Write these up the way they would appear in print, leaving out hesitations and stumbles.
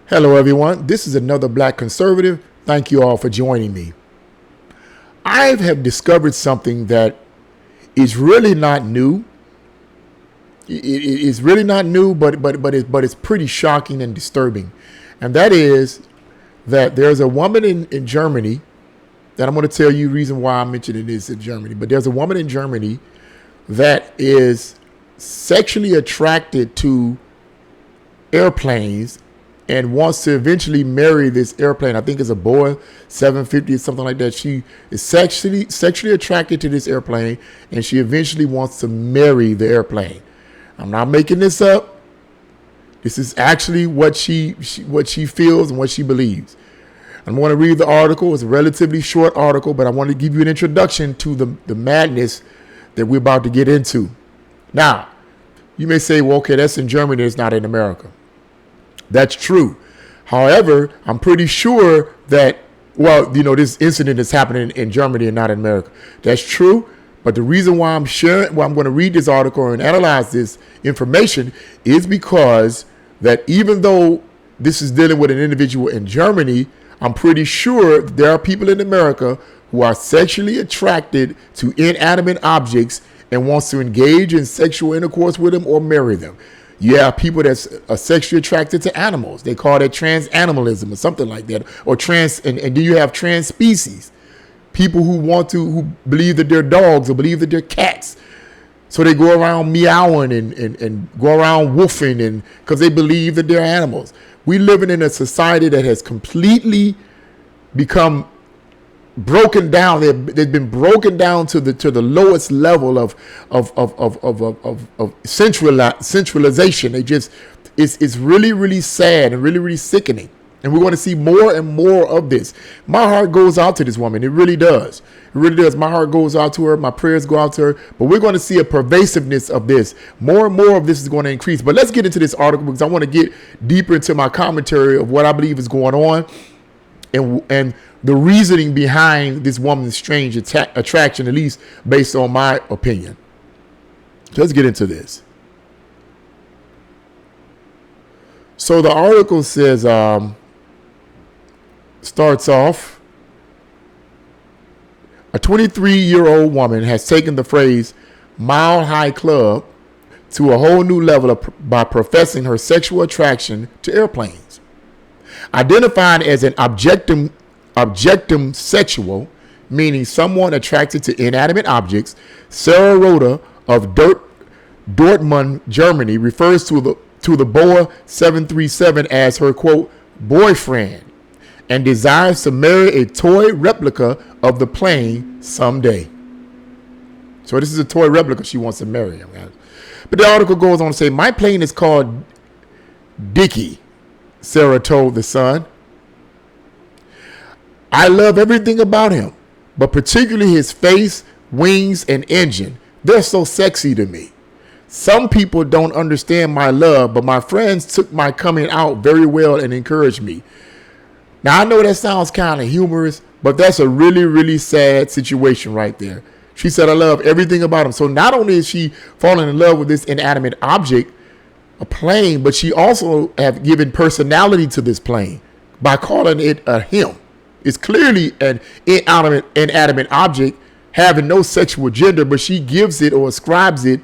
Hello, everyone. This is another Black Conservative. Thank you all for joining me. I have discovered something that is really not new. It's really not new, but it's pretty shocking and disturbing, and that is that there's a woman in Germany. That I'm going to tell you the reason why I'm mentioning this in Germany. But there's a woman in Germany that is sexually attracted to airplanes and wants to eventually marry this airplane. I think it's a Boeing 750 or something like that. She is sexually attracted to this airplane, and she eventually wants to marry the airplane. I'm not making this up. This is actually what she feels and what she believes. I'm going to read the article. It's a relatively short article, but I want to give you an introduction to the madness that we're about to get into. Now, you may say, well, okay, that's in Germany. It's not in America. That's true. However, I'm pretty sure that, this incident is happening in Germany and not in America. That's true. But the reason why I'm going to read this article and analyze this information is because that even though this is dealing with an individual in Germany, I'm pretty sure there are people in America who are sexually attracted to inanimate objects and wants to engage in sexual intercourse with them or marry them. You have people that's sexually attracted to animals. They call that trans-animalism or something like that. Or trans, and then you have trans species. People who believe that they're dogs or believe that they're cats. So they go around meowing and go around woofing and because they believe that they're animals. We living in a society that has completely become broken down. They've been broken down to the lowest level of centralization. It's really, really sad and really, really sickening. And we're going to see more and more of this. My heart goes out to this woman. It really does. It really does. My heart goes out to her. My prayers go out to her. But we're going to see a pervasiveness of this. More and more of this is going to increase. But let's get into this article because I want to get deeper into my commentary of what I believe is going on and the reasoning behind this woman's strange attraction, at least based on my opinion. So let's get into this. So the article says, starts off, a 23-year-old woman has taken the phrase Mile High Club to a whole new level by professing her sexual attraction to airplanes. Identified as an objectum sexual, meaning someone attracted to inanimate objects, Sarah Rhoda of Dortmund, Germany, refers to the Boeing 737 as her, quote, boyfriend, and desires to marry a toy replica of the plane someday. So this is a toy replica she wants to marry. But the article goes on to say, my plane is called Dickie, Sarah told The Sun. I love everything about him, but particularly his face, wings, and engine. They're so sexy to me. Some people don't understand my love, but my friends took my coming out very well and encouraged me. Now, I know that sounds kind of humorous, but that's a really, really sad situation right there. She said, I love everything about him. So not only is she falling in love with this inanimate object, a plane, but she also have given personality to this plane by calling it a him. It's clearly an inanimate object having no sexual gender, but she gives it or ascribes it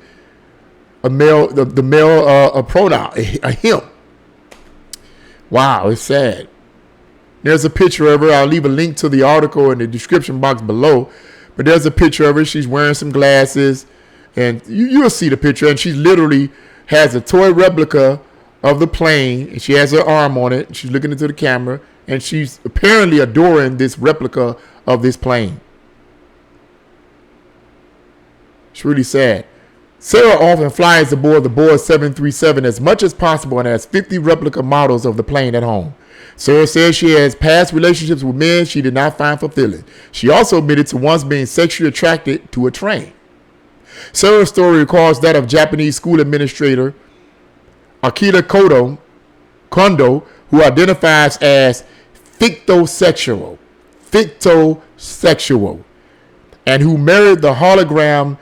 a male, the male pronoun, a him. Wow, it's sad. There's a picture of her. I'll leave a link to the article in the description box below. But there's a picture of her. She's wearing some glasses, and you'll see the picture. And she literally has a toy replica of the plane, and she has her arm on it. And she's looking into the camera, and she's apparently adoring this replica of this plane. It's really sad. Sarah often flies aboard the Boeing 737 as much as possible and has 50 replica models of the plane at home. Sarah says she has past relationships with men she did not find fulfilling. She also admitted to once being sexually attracted to a train. Sarah's story recalls that of Japanese school administrator Akira Kondo, who identifies as fictosexual, and who married the hologram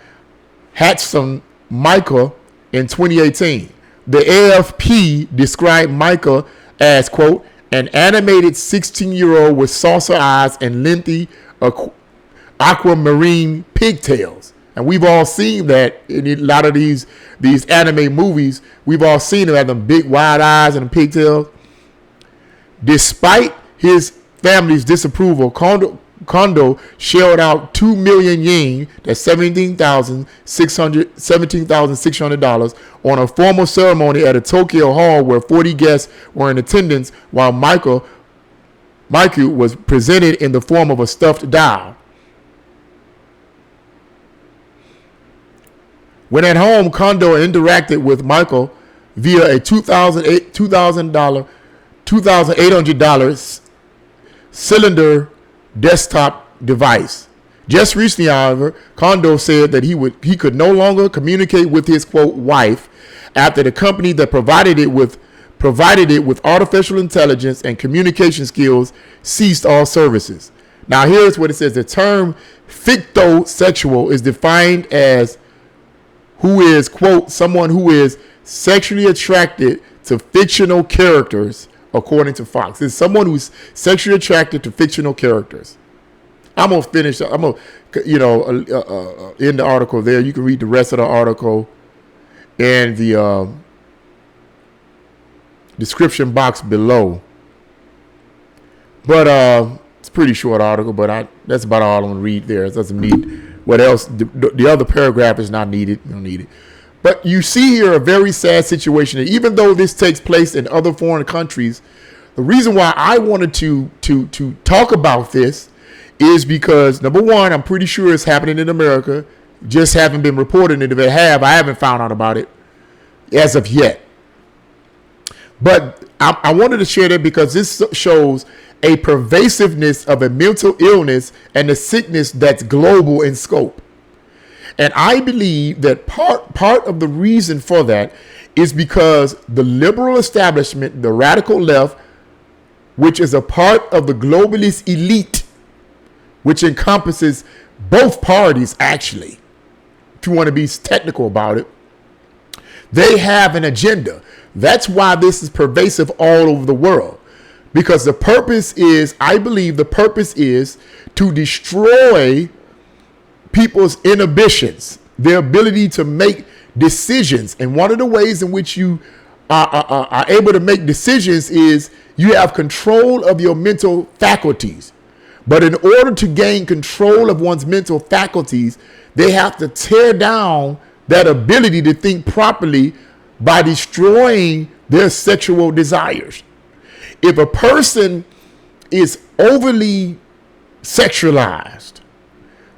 Hatsune Mica in 2018. The AFP described Mica as, quote, an animated 16-year-old with saucer eyes and lengthy aquamarine pigtails. And we've all seen that in a lot of these anime movies. We've all seen him have them big wide eyes and pigtails. Despite his family's disapproval, Kondo shelled out 2 million yen, that's $17,600 on a formal ceremony at a Tokyo hall where 40 guests were in attendance, while Michael was presented in the form of a stuffed doll. When at home, Kondo interacted with Michael via a $2,800 cylinder desktop device. Just recently, however, Kondo said that he could no longer communicate with his, quote, wife after the company that provided it with artificial intelligence and communication skills ceased all services. Now here's what it says. The term fictosexual is defined as who is, quote, someone who is sexually attracted to fictional characters, according to Fox. It's someone who's sexually attracted to fictional characters. I'm going to finish. I'm going to, end the article there. You can read the rest of the article in the description box below. But it's a pretty short article, but that's about all I'm going to read there. It doesn't need what else. The other paragraph is not needed. You don't need it. But you see here a very sad situation. And even though this takes place in other foreign countries, the reason why I wanted to talk about this is because, number one, I'm pretty sure it's happening in America. Just haven't been reported. And if it have, I haven't found out about it as of yet. But I wanted to share that because this shows a pervasiveness of a mental illness and a sickness that's global in scope. And I believe that part of the reason for that is because the liberal establishment, the radical left, which is a part of the globalist elite, which encompasses both parties, actually, if you want to be technical about it, they have an agenda. That's why this is pervasive all over the world. Because the purpose is, I believe the purpose is to destroy people's inhibitions, their ability to make decisions. And one of the ways in which you are able to make decisions is you have control of your mental faculties. But in order to gain control of one's mental faculties, they have to tear down that ability to think properly by destroying their sexual desires. If a person is overly sexualized,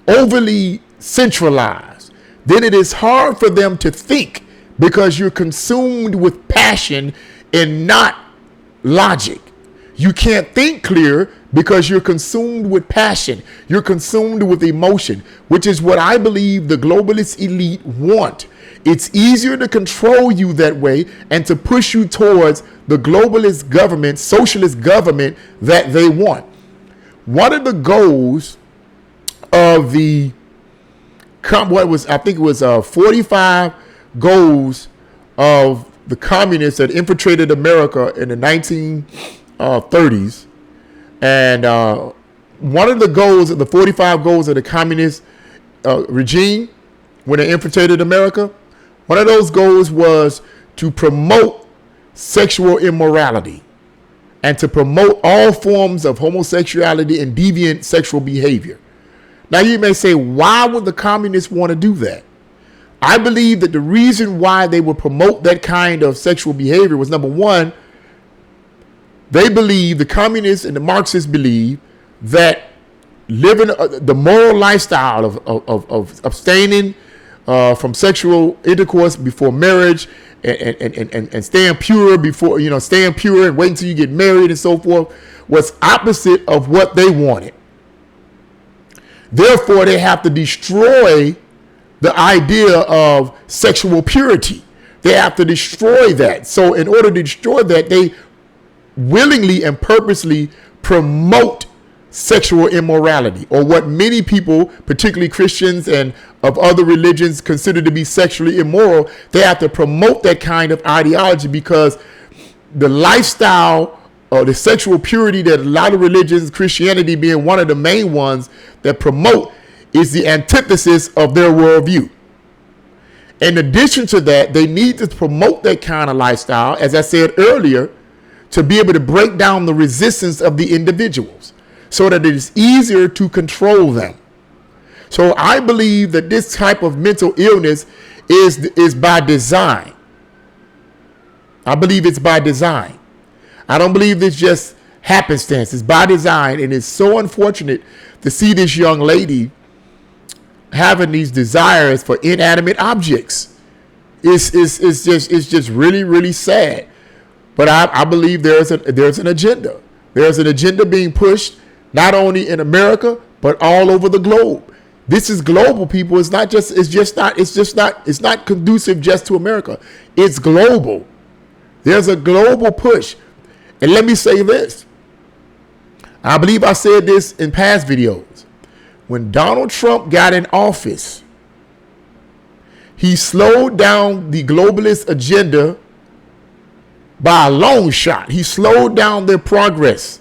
overly centralized, then it is hard for them to think because you're consumed with passion and not logic. You can't think clear because you're consumed with passion. You're consumed with emotion, which is what I believe the globalist elite want. It's easier to control you that way and to push you towards the globalist government, socialist government that they want. One of the goals of the, 45 goals of the communists that infiltrated America in the 1930s. And one of the goals of the 45 goals of the communist regime when they infiltrated America, one of those goals was to promote sexual immorality and to promote all forms of homosexuality and deviant sexual behavior. Now you may say, why would the communists want to do that? I believe that the reason why they would promote that kind of sexual behavior was, number one, they believe, the communists and the Marxists believe, that living the moral lifestyle of abstaining from sexual intercourse before marriage and staying pure before, staying pure and waiting until you get married and so forth was opposite of what they wanted. Therefore, they have to destroy the idea of sexual purity. They have to destroy that. So in order to destroy that, they willingly and purposely promote sexual immorality, or what many people, particularly Christians and of other religions, consider to be sexually immoral. They have to promote that kind of ideology because the lifestyle or the sexual purity that a lot of religions, Christianity being one of the main ones that promote, is the antithesis of their worldview. In addition to that, they need to promote that kind of lifestyle, as I said earlier, to be able to break down the resistance of the individuals so that it is easier to control them. So I believe that this type of mental illness is by design. I believe it's by design. I don't believe it's just happenstance. It's by design, and it's so unfortunate to see this young lady having these desires for inanimate objects. It's just really, really sad. But I believe there's an agenda. There's an agenda being pushed not only in America but all over the globe. This is global, people. It's not conducive just to America. It's global. There's a global push. And let me say this. I believe I said this in past videos. When Donald Trump got in office, he slowed down the globalist agenda by a long shot. He slowed down their progress.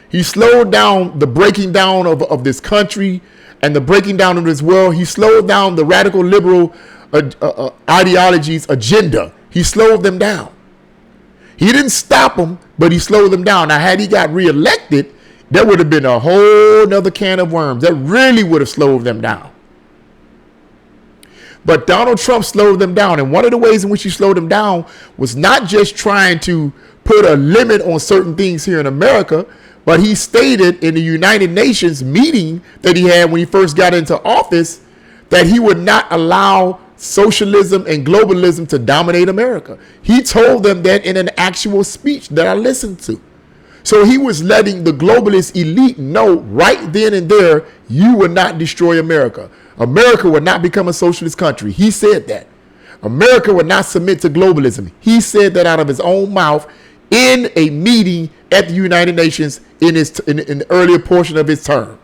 He slowed down the breaking down of this country and the breaking down of this world. He slowed down the radical liberal ideology's agenda. He slowed them down. He didn't stop them, but he slowed them down. Now, had he got reelected, there would have been a whole nother can of worms. That really would have slowed them down. But Donald Trump slowed them down. And one of the ways in which he slowed them down was not just trying to put a limit on certain things here in America, but he stated in the United Nations meeting that he had when he first got into office that he would not allow socialism and globalism to dominate America. He told them that in an actual speech that I listened to. So he was letting the globalist elite know right then and there, you will not destroy America. America will not become a socialist country. He said that. America will not submit to globalism. He said that out of his own mouth in a meeting at the United Nations in the earlier portion of his term.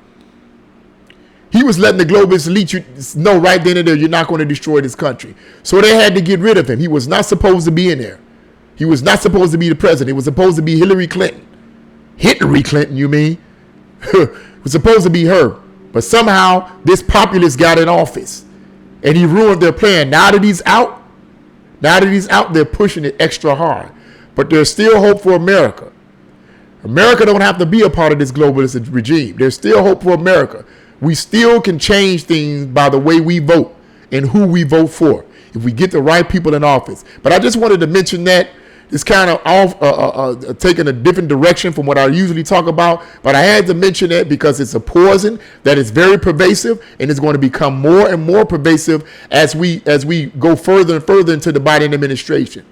He was letting the globalist elite know right then and there, you're not going to destroy this country. So they had to get rid of him. He was not supposed to be in there. He was not supposed to be the president. It was supposed to be Hillary Clinton. Hillary Clinton, you mean? It was supposed to be her. But somehow this populist got in office and he ruined their plan. Now that he's out, they're pushing it extra hard. But there's still hope for America. America don't have to be a part of this globalist regime. There's still hope for America. We still can change things by the way we vote and who we vote for if we get the right people in office. But I just wanted to mention that. It's kind of off, taking a different direction from what I usually talk about. But I had to mention that because it's a poison that is very pervasive and it's going to become more and more pervasive as we go further and further into the Biden administration.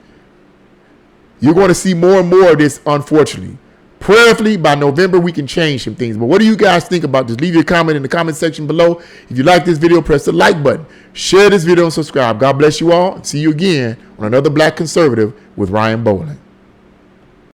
You're going to see more and more of this, unfortunately. Prayerfully, by November, we can change some things. But what do you guys think about this? Leave your comment in the comment section below. If you like this video, press the like button. Share this video and subscribe. God bless you all. See you again on another Black Conservative with Ryan Bowling.